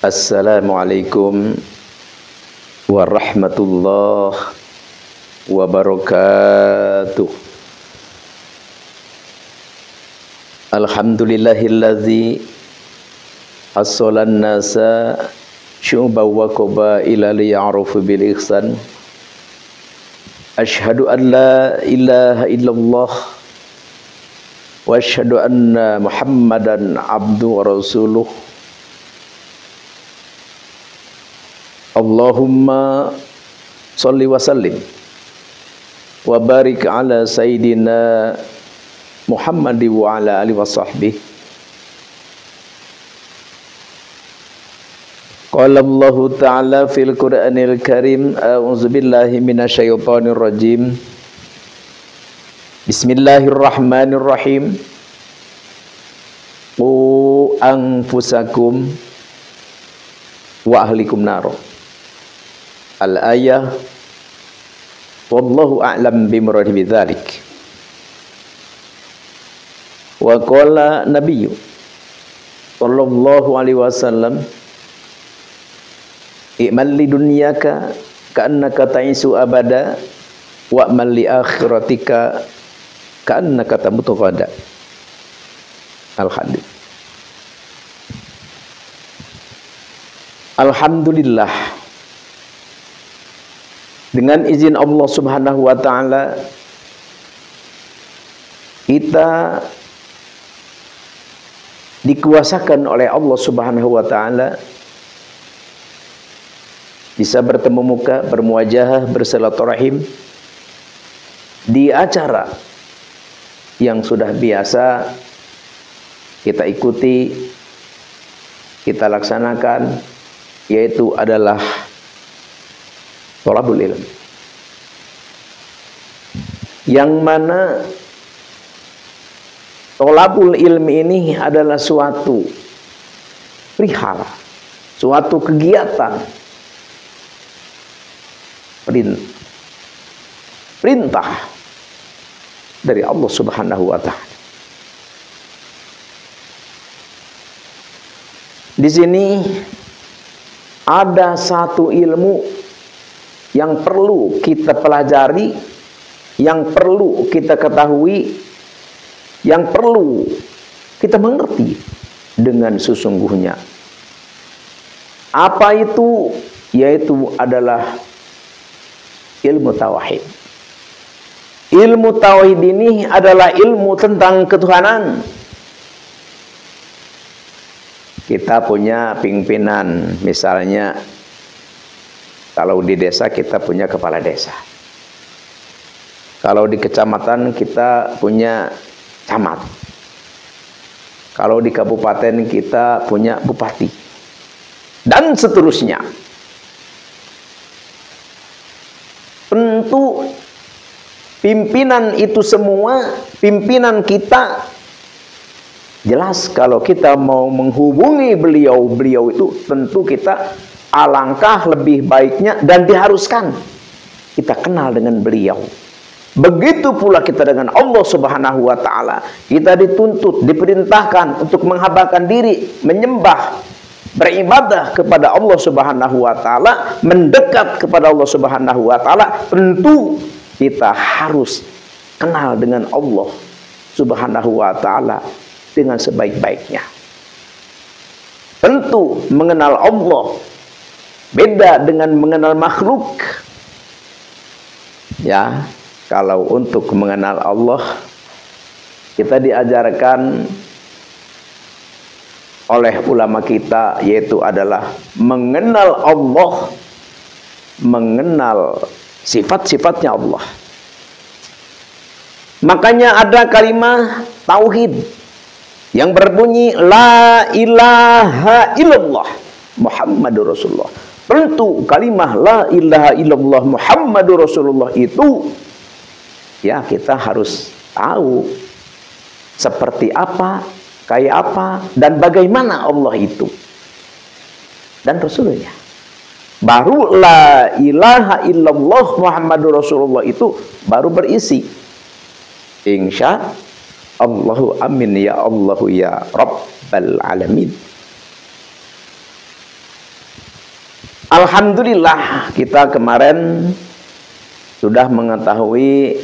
Assalamualaikum warahmatullahi wabarakatuh. Alhamdulillahilladzi as-solan nasa syu'ba wa qabaila liya'rufu bil ihsan. Asyhadu an la ilaha illallah wa asyhadu anna Muhammadan abduhu wa rasuluh. Allahumma sholli wa sallim wa barik ala sayyidina Muhammad wa ala alihi wa sahbihi. Qala Allah ta'ala fil Qur'anil Karim, a'udzu billahi minasyaitonir rajim. Bismillahirrahmanirrahim. Qu anfusakum wa ahlikum nar. Al-ayah. Wallahu a'lam bimuradi bidzalik. Wa qala nabiyyu sallallahu alaihi wasallam, i'mal li dunyaka ka'annaka ta'isu abada wa amal li akhiratika ka'annaka tamutu ghada. Al-hadits. Alhamdulillah, dengan izin Allah Subhanahu wa ta'ala, kita dikuasakan oleh Allah Subhanahu wa ta'ala bisa bertemu muka, bermuajahah, bersilaturahim di acara yang sudah biasa kita ikuti, kita laksanakan, yaitu adalah thalabul ilm, yang mana thalabul ilmi ini adalah suatu perihal, suatu kegiatan, perintah dari Allah Subhanahu wa ta'ala. Di sini ada satu ilmu yang perlu kita pelajari, yang perlu kita ketahui, yang perlu kita mengerti dengan sesungguhnya. Apa itu? Yaitu adalah ilmu tauhid. Ilmu tauhid ini adalah ilmu tentang ketuhanan. Kita punya pimpinan, misalnya kalau di desa kita punya kepala desa. Kalau di kecamatan kita punya camat. Kalau di kabupaten kita punya bupati. Dan seterusnya. Tentu pimpinan itu semua, pimpinan kita, jelas kalau kita mau menghubungi beliau itu tentu kita alangkah lebih baiknya dan diharuskan kita kenal dengan beliau. Begitu pula kita dengan Allah Subhanahu wa ta'ala. Kita dituntut, diperintahkan untuk menghambakan diri, menyembah, beribadah kepada Allah Subhanahu wa ta'ala, mendekat kepada Allah Subhanahu wa ta'ala. Tentu kita harus kenal dengan Allah Subhanahu wa ta'ala dengan sebaik-baiknya. Tentu mengenal Allah beda dengan mengenal makhluk. Ya, kalau untuk mengenal Allah kita diajarkan oleh ulama kita, yaitu adalah mengenal Allah, mengenal sifat-sifatnya Allah. Makanya ada kalimat tauhid yang berbunyi la ilaha illallah Muhammadur Rasulullah. Tentu kalimah la ilaha illallah Muhammadur Rasulullah itu, ya, kita harus tahu seperti apa, kayak apa, dan bagaimana Allah itu dan Rasulnya. Baru la ilaha illallah Muhammadur Rasulullah itu baru berisi insya Allahu amin ya Allahu ya Rabbal alamin. Alhamdulillah kita kemarin sudah mengetahui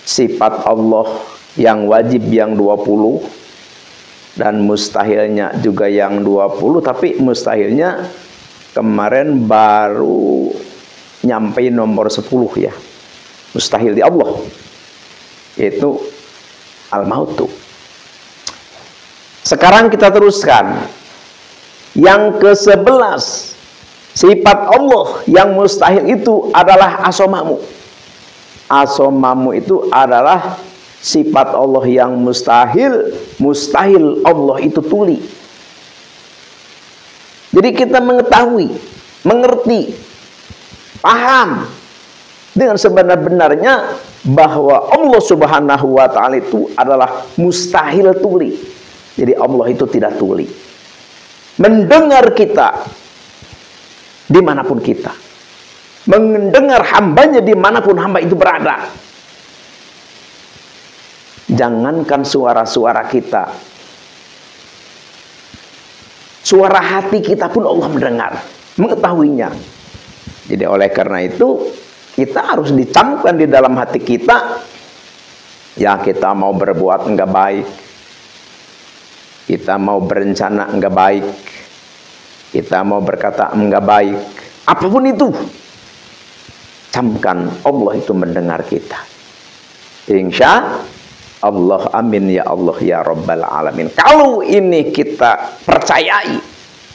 sifat Allah yang wajib yang 20 dan mustahilnya juga yang 20, tapi mustahilnya kemarin baru nyampe nomor 10 ya. Mustahil di Allah yaitu al-mautu. Sekarang kita teruskan yang ke-11. Sifat Allah yang mustahil itu adalah asomamu. Asomamu itu adalah sifat Allah yang mustahil. Mustahil Allah itu tuli. Jadi kita mengetahui, mengerti, paham dengan sebenar-benarnya bahwa Allah Subhanahu wa ta'ala itu adalah mustahil tuli. Jadi Allah itu tidak tuli. Mendengar kita dimanapun kita, mendengar hambanya dimanapun hamba itu berada. Jangankan suara-suara kita, suara hati kita pun Allah mendengar, mengetahuinya. Jadi oleh karena itu kita harus dicamkan di dalam hati kita, ya kita mau berbuat enggak baik, kita mau berencana enggak baik, kita mau berkata enggak baik, apapun itu, camkan Allah itu mendengar kita. Insya Allah, amin ya Allah ya Rabbal Alamin. Kalau ini kita percayai,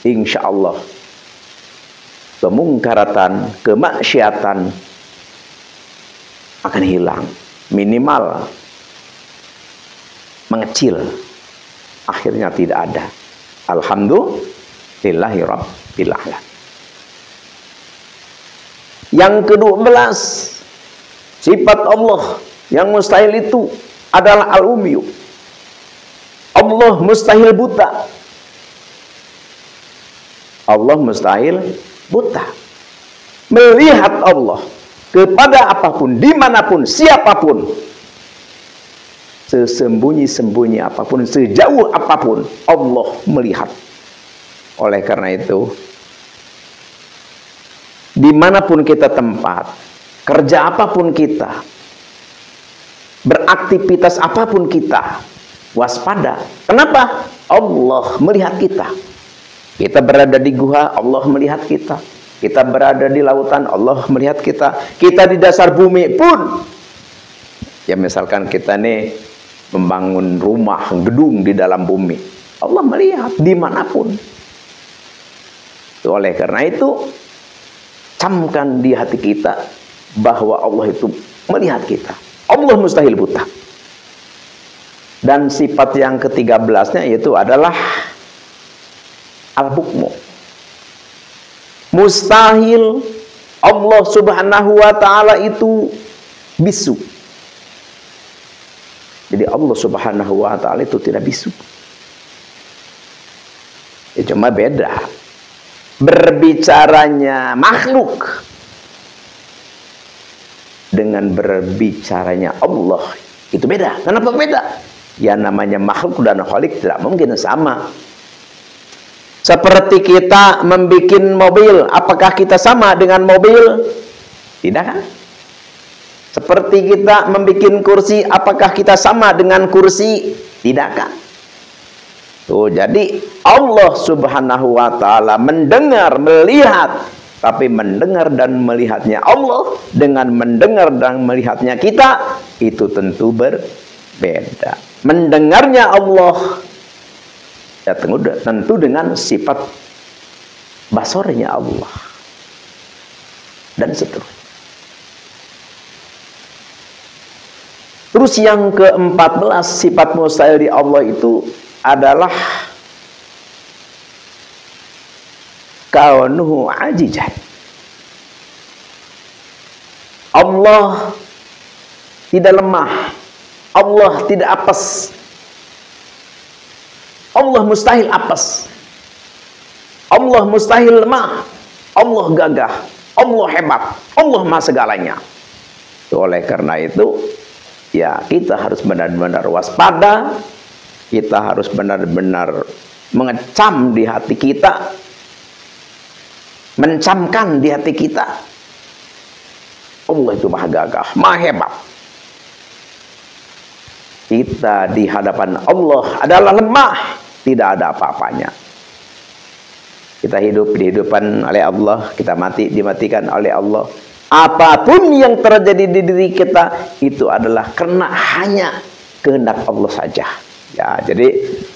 insya Allah kemungkaratan, kemaksiatan akan hilang, minimal mengecil, akhirnya tidak ada. Alhamdulillahi Rabbil Alamin. Yang ke-12, sifat Allah yang mustahil itu adalah al-umyu. Allah mustahil buta. Allah mustahil buta. Melihat Allah kepada apapun, dimanapun, siapapun, sesembunyi-sembunyi apapun, sejauh apapun, Allah melihat. Oleh karena itu, dimanapun kita tempat, kerja apapun kita, beraktivitas apapun kita, waspada. Kenapa? Allah melihat kita. Kita berada di gua, Allah melihat kita. Kita berada di lautan, Allah melihat kita. Kita di dasar bumi pun, ya misalkan kita nih membangun rumah, gedung di dalam bumi, Allah melihat dimanapun. Oleh karena itu, camkan di hati kita bahwa Allah itu melihat kita. Allah mustahil buta. Dan sifat yang ke-13-nya yaitu adalah al-hukmu. Mustahil Allah Subhanahu wa ta'ala itu bisu. Jadi Allah Subhanahu wa ta'ala itu tidak bisu. Ya cuma beda berbicaranya makhluk dengan berbicaranya Allah, itu beda. Kenapa beda? Ya namanya makhluk dan khalik tidak mungkin sama. Seperti kita membuat mobil, apakah kita sama dengan mobil? Tidak kan? Seperti kita membuat kursi, apakah kita sama dengan kursi? Tidak kan? Tuh, jadi Allah Subhanahu wa ta'ala mendengar, melihat, tapi mendengar dan melihatnya Allah dengan mendengar dan melihatnya kita itu tentu berbeda. Mendengarnya Allah ya tentu dengan sifat basornya Allah dan seterusnya. Terus yang ke-14 sifat mustahil di Allah itu adalah kaunuhu ajijan. Allah tidak lemah, Allah tidak apes. Allah mustahil apes, Allah mustahil lemah, Allah gagah, Allah hebat, Allah maha segalanya. Oleh karena itu, ya kita harus benar-benar waspada, kita harus benar-benar mengecam di hati kita mencamkan di hati kita. Allah itu maha gagah, maha hebat. Kita di hadapan Allah adalah lemah, tidak ada apa-apanya. Kita hidup dihidupan oleh Allah, kita mati dimatikan oleh Allah. Apapun yang terjadi di diri kita itu adalah karena hanya kehendak Allah saja. Ya, jadi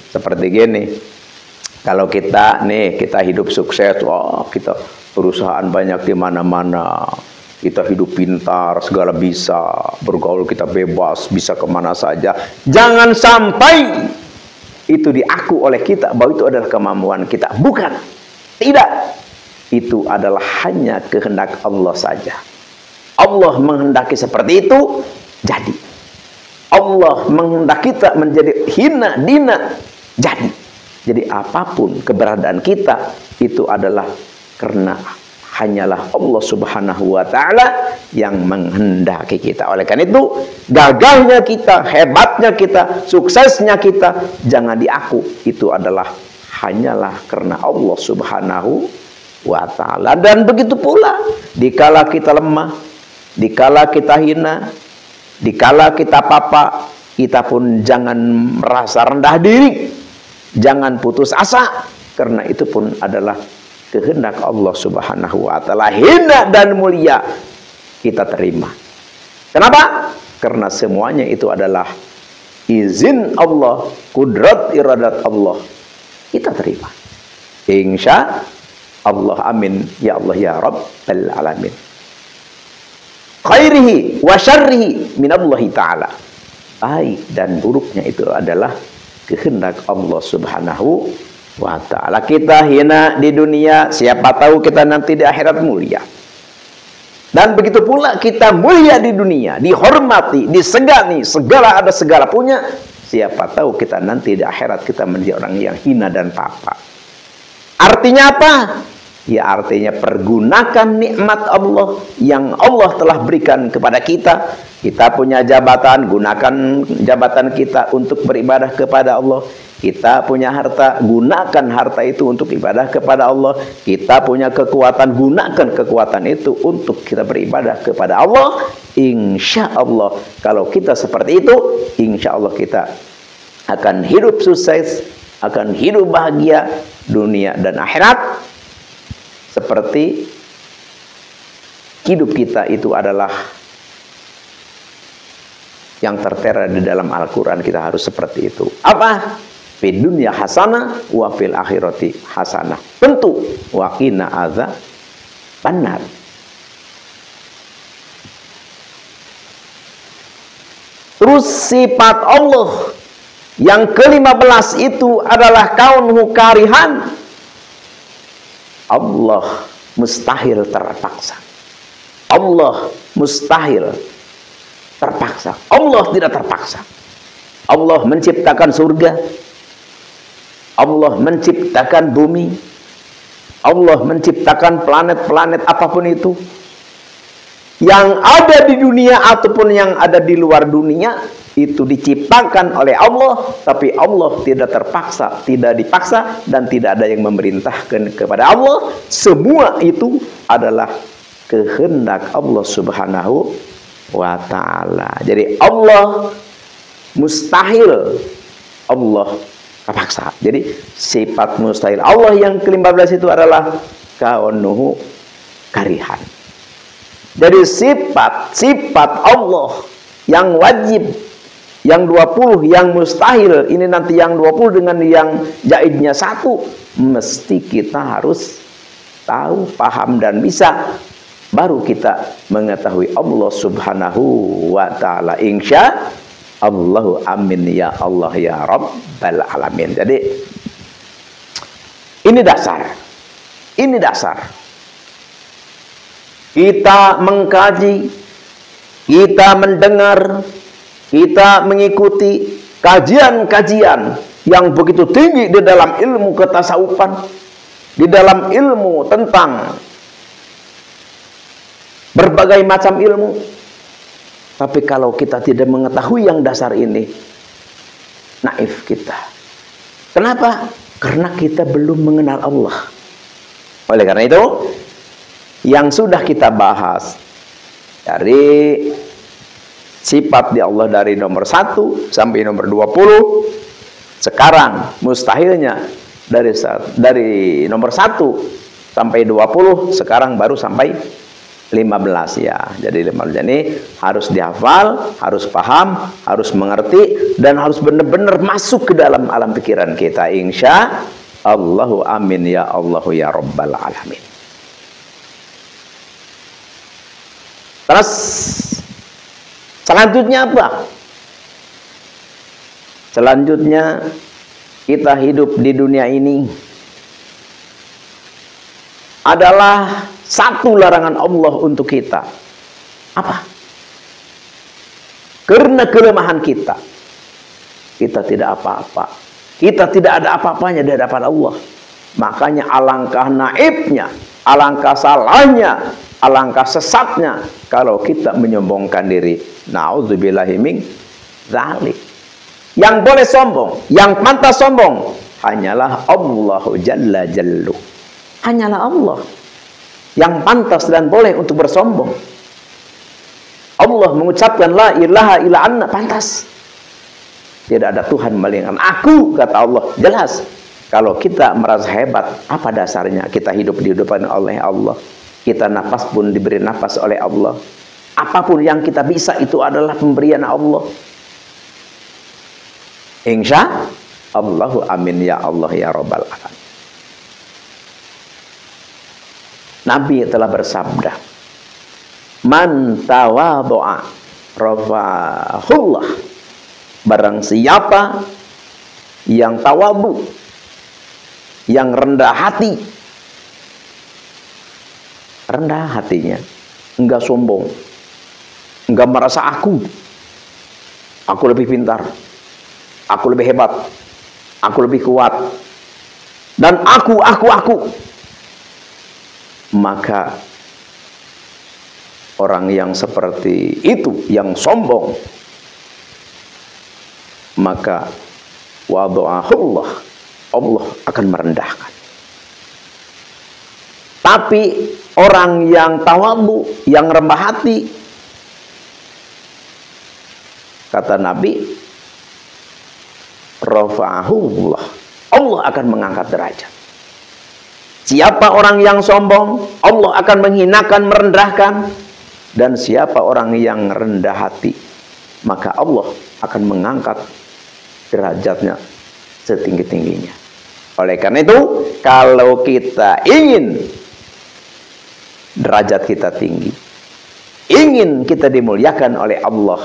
seperti gini. Kalau kita hidup sukses, wah, kita perusahaan banyak di mana-mana. Kita hidup pintar, segala bisa, bergaul kita bebas, bisa kemana saja. Jangan sampai itu diaku oleh kita bahwa itu adalah kemampuan kita. Bukan, tidak. Itu adalah hanya kehendak Allah saja. Allah menghendaki seperti itu, jadi. Allah menghendaki kita menjadi hina, dina, jadi. Jadi apapun keberadaan kita, itu adalah karena hanyalah Allah Subhanahu wa Ta'ala yang menghendaki kita. Oleh karena itu, gagahnya kita, hebatnya kita, suksesnya kita, jangan diaku. Itu adalah hanyalah karena Allah Subhanahu wa Ta'ala. Dan begitu pula, dikala kita lemah, dikala kita hina, dikala kita papa, kita pun jangan merasa rendah diri, jangan putus asa, karena itu pun adalah kehendak Allah Subhanahu wa Ta'ala. Hina dan mulia kita terima. Kenapa? Karena semuanya itu adalah izin Allah, kudrat iradat Allah. Kita terima. Insya Allah, amin ya Allah ya Rabbal alamin. Khairihi wa syarrihi minallahi ta'ala. Baik dan buruknya itu adalah kehendak Allah Subhanahu wa Ta'ala. Kita hina di dunia, siapa tahu kita nanti di akhirat mulia. Dan begitu pula kita mulia di dunia, dihormati, disegani, segala punya. Siapa tahu kita nanti di akhirat kita menjadi orang yang hina dan papa. Artinya apa? Ya artinya pergunakan nikmat Allah yang Allah telah berikan kepada kita. Kita punya jabatan, gunakan jabatan kita untuk beribadah kepada Allah. Kita punya harta, gunakan harta itu untuk ibadah kepada Allah. Kita punya kekuatan, gunakan kekuatan itu untuk kita beribadah kepada Allah. Insya Allah, kalau kita seperti itu, insya Allah kita akan hidup sukses, akan hidup bahagia dunia dan akhirat. Seperti hidup kita itu adalah yang tertera di dalam Al-Quran. Kita harus seperti itu. Apa? Fid dunya hasanah wa fil akhirati hasanah. Tentu wa qina adzabannar. Terus sifat Allah yang ke-15 itu adalah kaunhu karihan. Allah mustahil terpaksa. Allah mustahil terpaksa. Allah tidak terpaksa. Allah menciptakan surga. Allah menciptakan bumi. Allah menciptakan planet-planet apapun itu. Yang ada di dunia ataupun yang ada di luar dunia, itu diciptakan oleh Allah. Tapi Allah tidak terpaksa, tidak dipaksa, dan tidak ada yang memerintahkan kepada Allah. Semua itu adalah kehendak Allah Subhanahu wa Ta'ala. Jadi Allah mustahil, Allah terpaksa. Jadi sifat mustahil Allah yang ke-15 itu adalah kaunuhu karihan. Jadi sifat Allah yang wajib, yang 20, yang mustahil, ini nanti yang 20 dengan yang jaidnya 1, mesti kita harus tahu, paham, dan bisa. Baru kita mengetahui Allah Subhanahu wa Ta'ala. Insya Allahu amin ya Allah ya Rabbal alamin. Jadi ini dasar. Ini dasar. Kita mengkaji, kita mendengar, kita mengikuti kajian-kajian yang begitu tinggi di dalam ilmu ketasawufan, di dalam ilmu tentang berbagai macam ilmu. Tapi kalau kita tidak mengetahui yang dasar ini, naif kita. Kenapa? Karena kita belum mengenal Allah. Oleh karena itu, yang sudah kita bahas dari sifat di Allah dari nomor 1 sampai nomor 20. Sekarang mustahilnya dari nomor 1 sampai 20, sekarang baru sampai 15 ya. Jadi harus dihafal, harus paham, harus mengerti, dan harus benar-benar masuk ke dalam alam pikiran kita. Insya Allahu amin ya Allahu ya Rabbal alamin. Terus selanjutnya apa? Selanjutnya kita hidup di dunia ini adalah satu larangan Allah untuk kita. Apa? Karena kelemahan kita. Kita tidak apa-apa. Kita tidak ada apa-apanya di hadapan Allah. Makanya alangkah naibnya, alangkah salahnya, alangkah sesatnya kalau kita menyombongkan diri. Na'udzubillahi min dzalik. Yang boleh sombong, yang pantas sombong hanyalah Allahu Jalla Jallu. Hanyalah Allah yang pantas dan boleh untuk bersombong. Allah mengucapkan la ilaha illa anna, pantas. Tidak ada Tuhan melainkan aku, kata Allah. Jelas. Kalau kita merasa hebat, apa dasarnya? Kita hidup dihidupan oleh Allah. Kita nafas pun diberi nafas oleh Allah. Apapun yang kita bisa itu adalah pemberian Allah. Insya Allahu amin ya Allah ya Rabbal alamin. Nabi telah bersabda, man tawadhu'a rafa'ahullah. Barang siapa yang tawadhu, yang rendah hati, rendah hatinya, enggak sombong, enggak merasa aku lebih pintar, aku lebih hebat, aku lebih kuat, dan aku. Maka orang yang seperti itu, yang sombong, maka wadu'ahullah, Allah akan merendahkan. Tapi orang yang tawadhu, yang rendah hati, kata Nabi, rafa'ahullah, Allah akan mengangkat derajat. Siapa orang yang sombong, Allah akan menghinakan, merendahkan. Dan siapa orang yang rendah hati, maka Allah akan mengangkat derajatnya setinggi-tingginya. Oleh karena itu, kalau kita ingin derajat kita tinggi, ingin kita dimuliakan oleh Allah,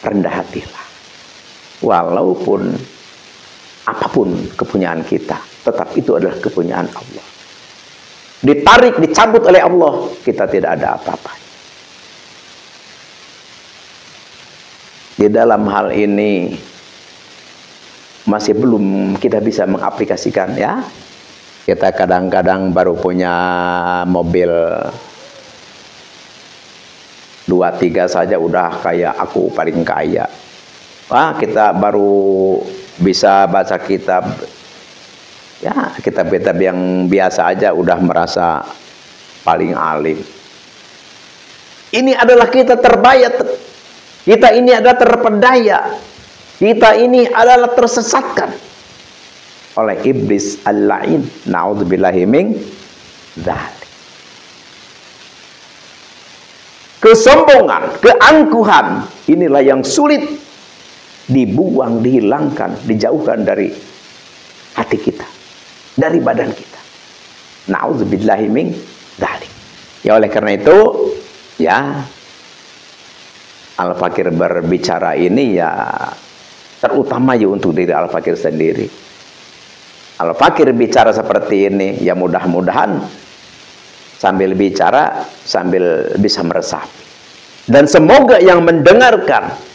rendah hatilah. Walaupun apapun kepunyaan kita, tetap itu adalah kepunyaan Allah. Ditarik, dicabut oleh Allah, kita tidak ada apa-apa. Di dalam hal ini masih belum kita bisa mengaplikasikan ya. Kita kadang-kadang baru punya mobil 2-3 saja udah kayak aku paling kaya. Wah, kita baru bisa baca kitab, ya kitab-kitab yang biasa aja udah merasa paling alim. Ini adalah kita terbayat, kita ini adalah terpedaya, kita ini adalah tersesatkan oleh iblis al-la'in. Na'udzubillahi min dzalik. Kesombongan, keangkuhan, inilah yang sulit dibuang, dihilangkan, dijauhkan dari hati kita, dari badan kita. Na'udzubillahi min dzalik. Ya oleh karena itu, ya Al-Fakir berbicara ini ya terutama ya untuk diri Al-Fakir sendiri. Al-Fakir bicara seperti ini, ya mudah-mudahan sambil bicara, sambil bisa meresapi. Dan semoga yang mendengarkan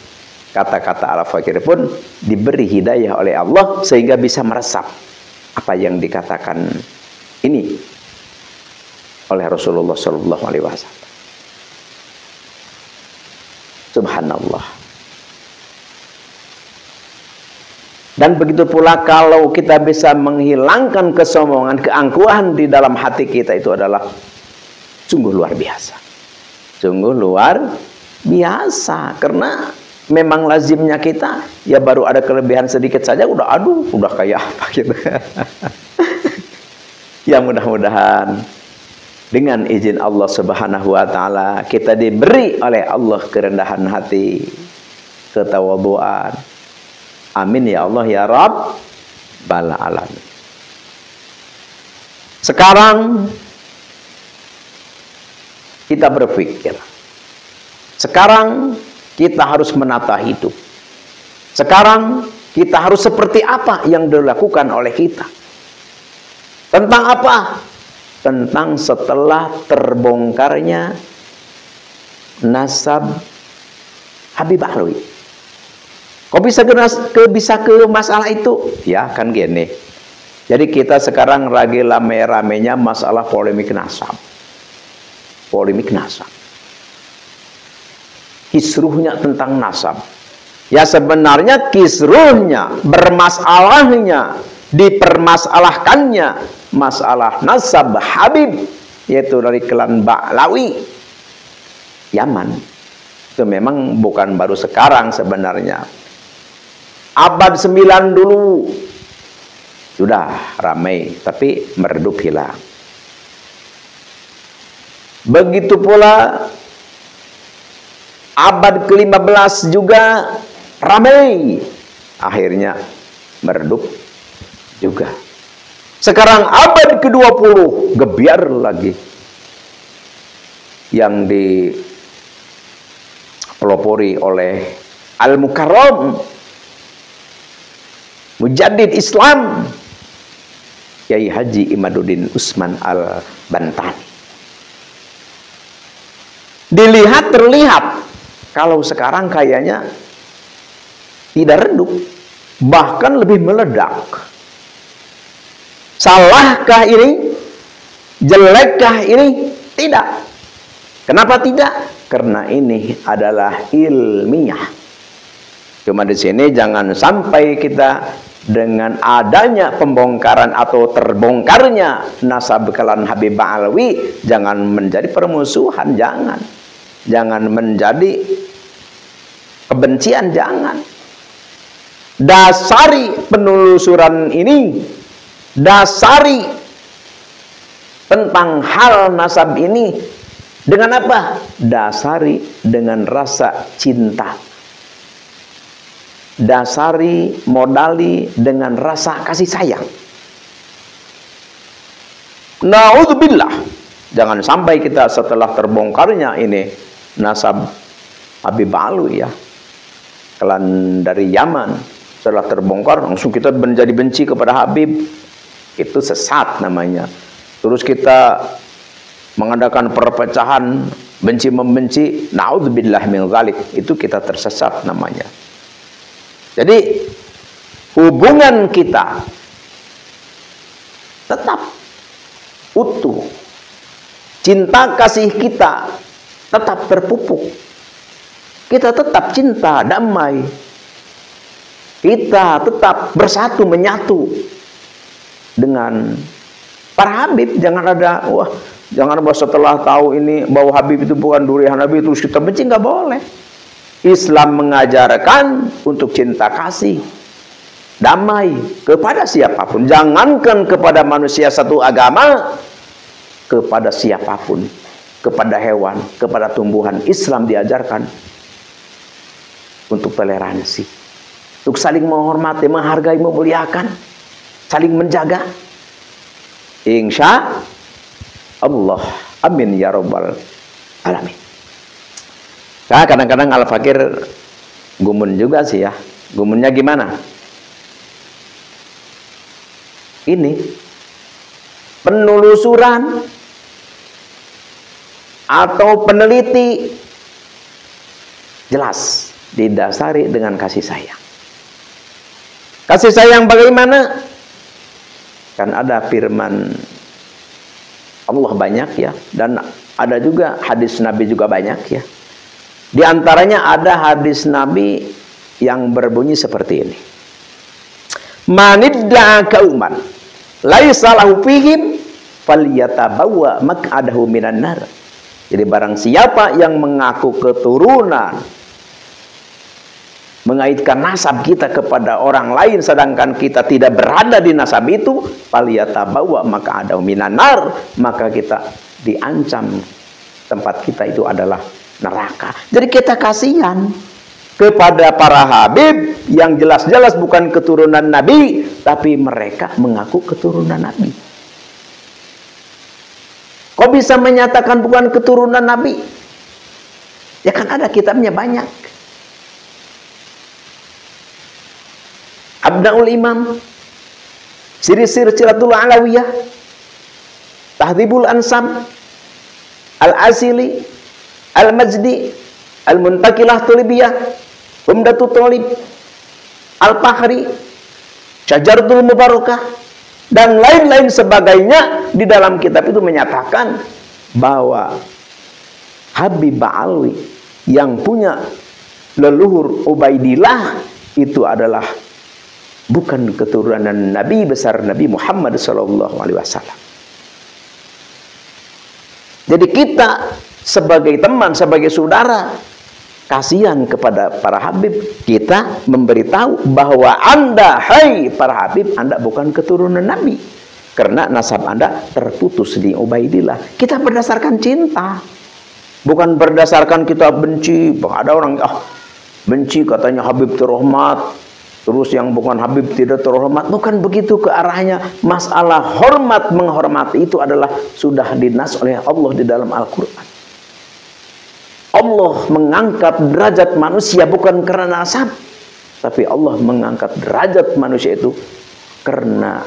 kata-kata Al-Fakir pun diberi hidayah oleh Allah sehingga bisa meresap apa yang dikatakan ini oleh Rasulullah Shallallahu Alaihi Wasallam. Subhanallah. Dan begitu pula kalau kita bisa menghilangkan kesombongan, keangkuhan di dalam hati kita, itu adalah Sungguh luar biasa. Sungguh luar biasa. Karena memang lazimnya kita, ya baru ada kelebihan sedikit saja, udah aduh, udah kayak apa gitu. Ya mudah-mudahan dengan izin Allah Subhanahu wa Ta'ala, kita diberi oleh Allah kerendahan hati, ketawaduan. Amin ya Allah ya Rabbal alamin. Sekarang kita berpikir. Sekarang kita harus menata hidup. Sekarang kita harus seperti apa yang dilakukan oleh kita. Tentang apa? Tentang setelah terbongkarnya nasab Habib Alwi. Kok bisa ke masalah itu? Ya kan gini. Jadi kita sekarang lagi rame-ramenya masalah polemik nasab. Polemik nasab. Kisruhnya tentang nasab. Ya sebenarnya kisruhnya, bermasalahnya, dipermasalahkannya masalah nasab Habib, yaitu dari klan Ba'lawi Yaman. Itu memang bukan baru sekarang sebenarnya. Abad 9 dulu sudah ramai, tapi meredup hilang. Begitu pula abad ke-15 juga ramai, akhirnya meredup juga. Sekarang abad ke-20 gebiar lagi, yang dipelopori oleh Al-Mukarram, Mujaddid Islam, Kiai Haji Imaduddin Usman Al-Bantani. Dilihat terlihat kalau sekarang kayaknya tidak redup, bahkan lebih meledak. Salahkah ini? Jelekkah ini? Tidak. Kenapa tidak? Karena ini adalah ilmiah. Cuma di sini jangan sampai kita dengan adanya pembongkaran atau terbongkarnya nasab klan Habib Alwi, jangan menjadi permusuhan, jangan. Jangan menjadi kebencian, jangan. Dasari penelusuran ini, dasari tentang hal nasab ini dengan apa? Dasari dengan rasa cinta. Dasari, modali dengan rasa kasih sayang. Na'udzubillah, jangan sampai kita setelah terbongkarnya ini nasab Habib Alwi, ya, klan dari Yaman, setelah terbongkar langsung kita menjadi benci kepada Habib. Itu sesat namanya. Terus kita mengadakan perpecahan, benci-membenci, na'udzubillah min dzalik, itu kita tersesat namanya. Jadi hubungan kita tetap utuh, cinta kasih kita tetap terpupuk, kita tetap cinta damai, kita tetap bersatu menyatu dengan para Habib. Jangan ada jangan setelah tahu ini bahwa Habib itu bukan durian Nabi terus kita benci, nggak boleh. Islam mengajarkan untuk cinta kasih, damai kepada siapapun. Jangankan kepada manusia satu agama, kepada siapapun, kepada hewan, kepada tumbuhan. Islam diajarkan untuk toleransi, untuk saling menghormati, menghargai, memuliakan, saling menjaga. Insya Allah, amin ya rabbal alamin. Nah, kadang-kadang Al-Fakir gumun juga sih ya. Gumunnya gimana? Ini penelusuran atau peneliti jelas didasari dengan kasih sayang. Kasih sayang bagaimana? Kan ada firman Allah banyak ya, dan ada juga hadis Nabi juga banyak ya. Di antaranya ada hadis Nabi yang berbunyi seperti ini. Manidda'a kauman laisa lahu fihim falyatabawwa maq'adahu minan nar. Jadi barang siapa yang mengaku keturunan, mengaitkan nasab kita kepada orang lain sedangkan kita tidak berada di nasab itu, faliyatabawa, maka ada minanar, maka kita diancam tempat kita itu adalah neraka. Jadi kita kasihan kepada para habib yang jelas-jelas bukan keturunan Nabi, tapi mereka mengaku keturunan Nabi. Kok bisa menyatakan bukan keturunan Nabi? Ya kan ada kitabnya banyak. Abdaul Imam, Siri-Sir Ciratul Alawiyah, Tahdhibul Ansab, Al-Asili, Al-Majdi, Al-Muntakilah Tulibiyah, Umdatul Thalib, Al-Fakhri, Syajaratul Mubarakah, dan lain-lain sebagainya. Di dalam kitab itu menyatakan bahwa Habib Ba'alwi yang punya leluhur Ubaidillah itu adalah bukan keturunan Nabi besar Nabi Muhammad SAW. Jadi kita sebagai teman, sebagai saudara, kasihan kepada para habib, kita memberitahu bahwa Anda, hai para habib, Anda bukan keturunan Nabi, karena nasab Anda terputus di Ubaidillah. Kita berdasarkan cinta, bukan berdasarkan kita benci. Ada orang benci katanya Habib terhormat, terus yang bukan Habib tidak terhormat. Bukan begitu ke arahnya. Masalah hormat menghormati itu adalah sudah dinas oleh Allah di dalam Al-Quran. Allah mengangkat derajat manusia bukan karena nasab, tapi Allah mengangkat derajat manusia itu karena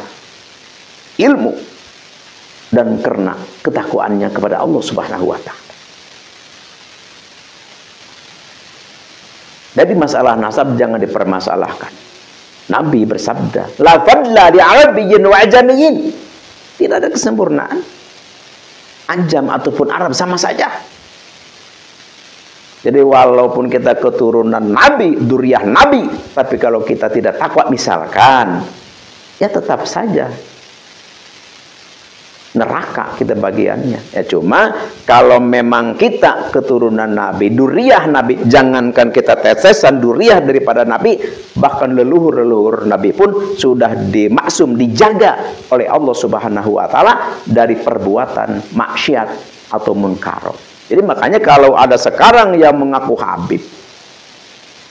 ilmu dan karena ketakwaannya kepada Allah Subhanahu wa Ta'ala. Jadi masalah nasab jangan dipermasalahkan. Nabi bersabda, la fadla li arabiyyin wa ajamiyyin. Tidak ada kesempurnaan. Ajam ataupun Arab sama saja. Jadi walaupun kita keturunan Nabi, duriyah Nabi, tapi kalau kita tidak takwa misalkan, ya tetap saja neraka kita bagiannya. Ya cuma kalau memang kita keturunan Nabi, duriyah Nabi, jangankan kita tetesan duriyah daripada Nabi, bahkan leluhur-leluhur Nabi pun sudah dimaksum, dijaga oleh Allah Subhanahu wa Ta'ala dari perbuatan maksiat atau munkar. Jadi makanya kalau ada sekarang yang mengaku Habib,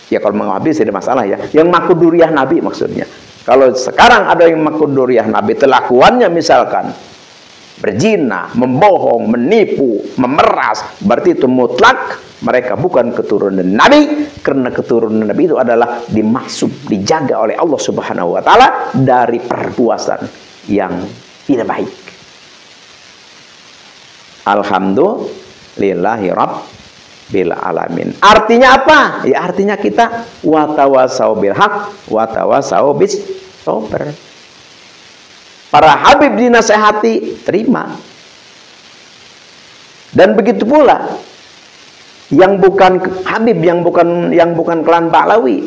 ya kalau mengaku Habib tidak masalah ya, yang mengaku duriyah Nabi maksudnya. Kalau sekarang ada yang mengaku duriyah Nabi, kelakuannya misalkan berzina, membohong, menipu, memeras, berarti itu mutlak mereka bukan keturunan Nabi, karena keturunan Nabi itu adalah dimaksud, dijaga oleh Allah Subhanahu wa Ta'ala dari perbuatan yang tidak baik. Alhamdulillahi Rabbil Alamin. Artinya apa? Ya artinya kita watawasau bil haq, watawasau bis sabr. Para habib dinasehati, terima. Dan begitu pula yang bukan habib, yang bukan klan Ba'lawi,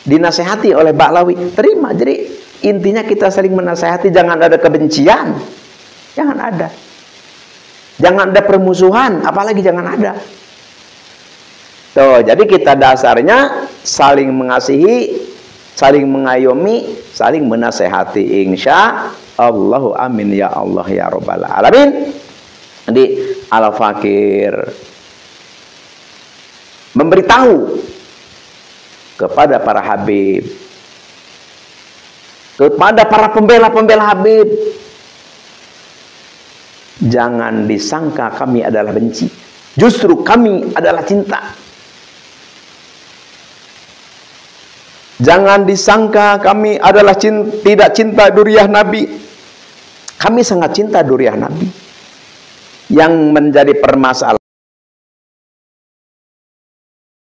dinasehati oleh Ba'lawi, terima. Jadi intinya kita saling menasehati, jangan ada kebencian. Jangan ada. Jangan ada permusuhan, apalagi jangan ada. Tuh, jadi kita dasarnya saling mengasihi, saling mengayomi, saling menasehati, insya Allahu amin ya Allah ya Rabbal Alamin. Jadi Al-Fakir memberitahu kepada para habib, kepada para pembela-pembela habib, jangan disangka kami adalah benci, justru kami adalah cinta. Jangan disangka kami adalah tidak cinta duriyah Nabi. Kami sangat cinta duriyah Nabi. Yang menjadi permasalahan